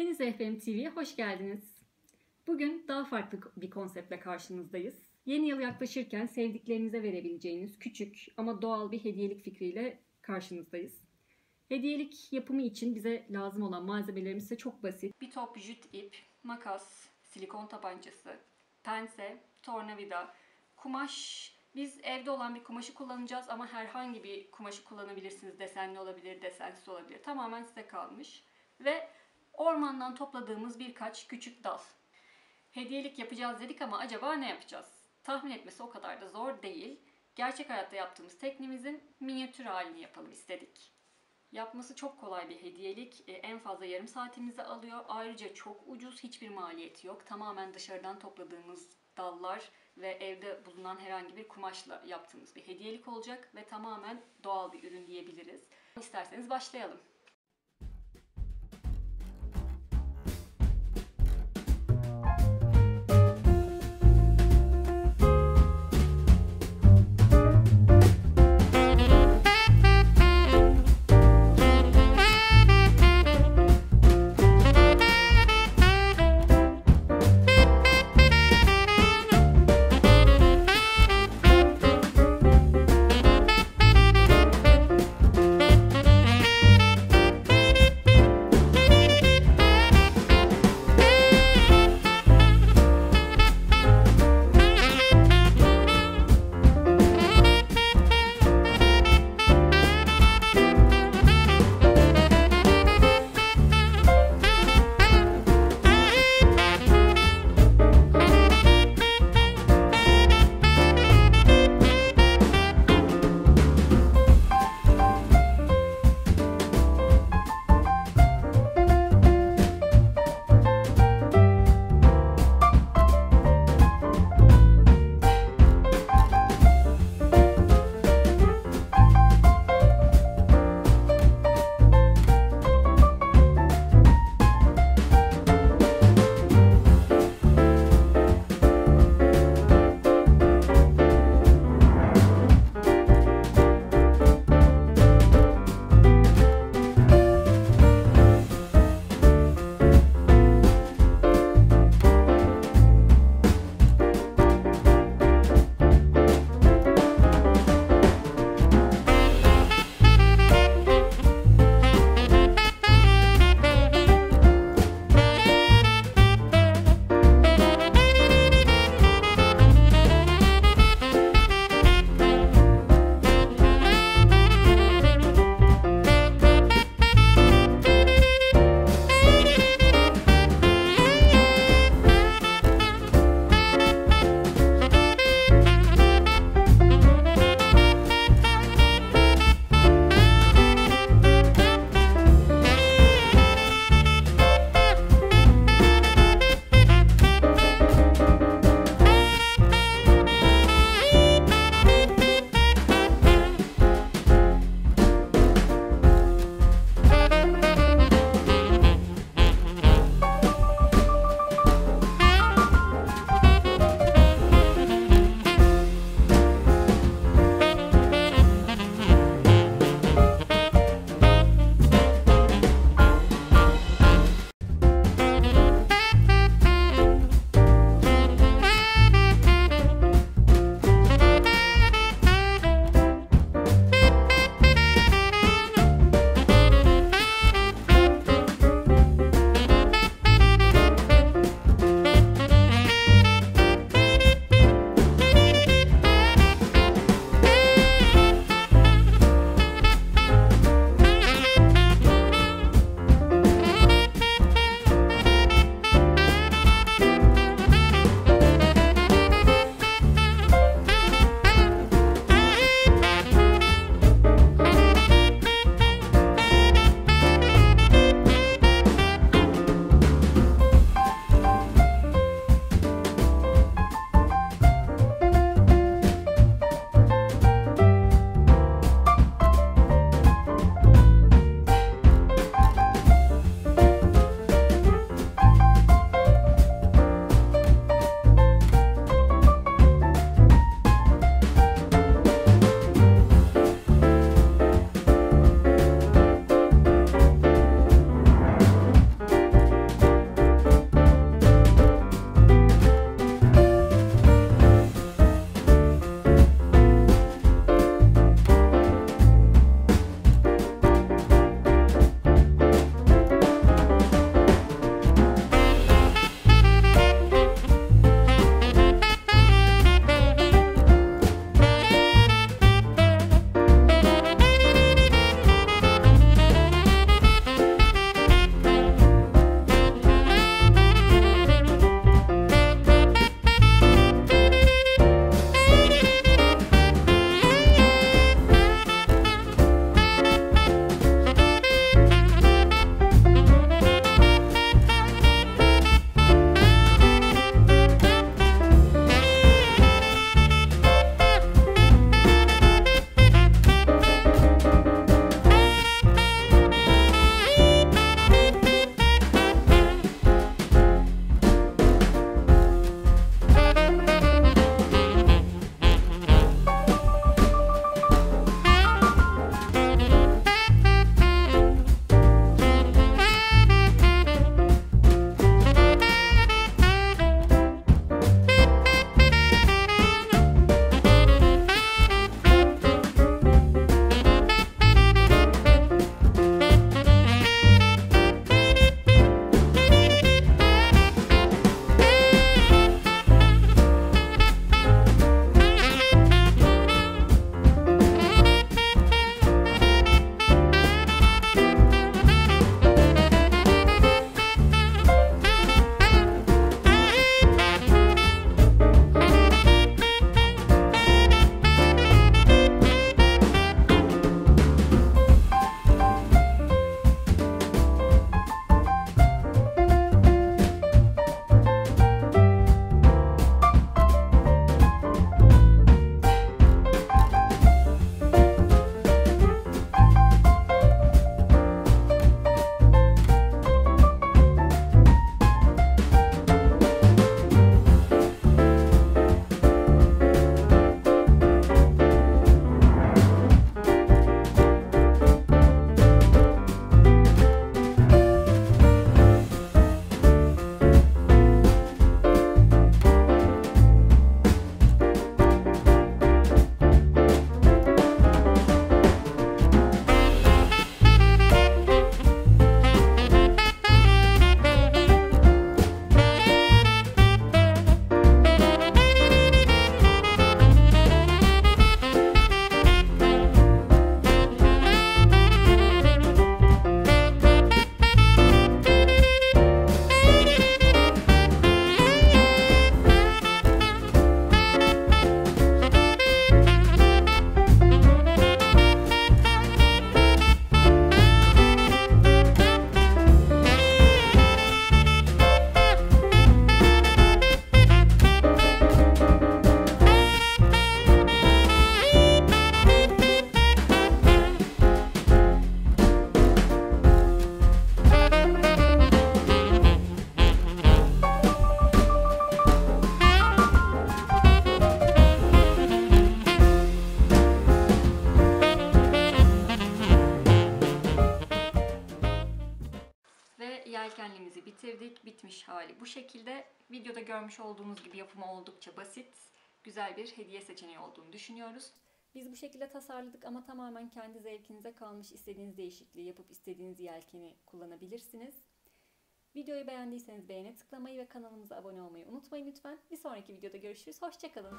Evinize TV'ye hoş geldiniz. Bugün daha farklı bir konseptle karşınızdayız. Yeni yıl yaklaşırken sevdiklerinize verebileceğiniz küçük ama doğal bir hediyelik fikriyle karşınızdayız. Hediyelik yapımı için bize lazım olan malzemelerimiz ise çok basit. Bir top jüt ip, makas, silikon tabancası, pense, tornavida, kumaş. Biz evde olan bir kumaşı kullanacağız ama herhangi bir kumaşı kullanabilirsiniz. Desenli olabilir, desensiz olabilir. Tamamen size kalmış. Ve ormandan topladığımız birkaç küçük dal. Hediyelik yapacağız dedik ama acaba ne yapacağız? Tahmin etmesi o kadar da zor değil. Gerçek hayatta yaptığımız teknemizin minyatür halini yapalım istedik. Yapması çok kolay bir hediyelik. En fazla yarım saatimizi alıyor. Ayrıca çok ucuz, hiçbir maliyeti yok. Tamamen dışarıdan topladığımız dallar ve evde bulunan herhangi bir kumaşla yaptığımız bir hediyelik olacak ve tamamen doğal bir ürün diyebiliriz. İsterseniz başlayalım. Yelkenliğimizi bitirdik. Bitmiş hali bu şekilde. Videoda görmüş olduğunuz gibi yapımı oldukça basit. Güzel bir hediye seçeneği olduğunu düşünüyoruz. Biz bu şekilde tasarladık ama tamamen kendi zevkinize kalmış. İstediğiniz değişikliği yapıp istediğiniz yelkeni kullanabilirsiniz. Videoyu beğendiyseniz beğene tıklamayı ve kanalımıza abone olmayı unutmayın lütfen. Bir sonraki videoda görüşürüz. Hoşça kalın.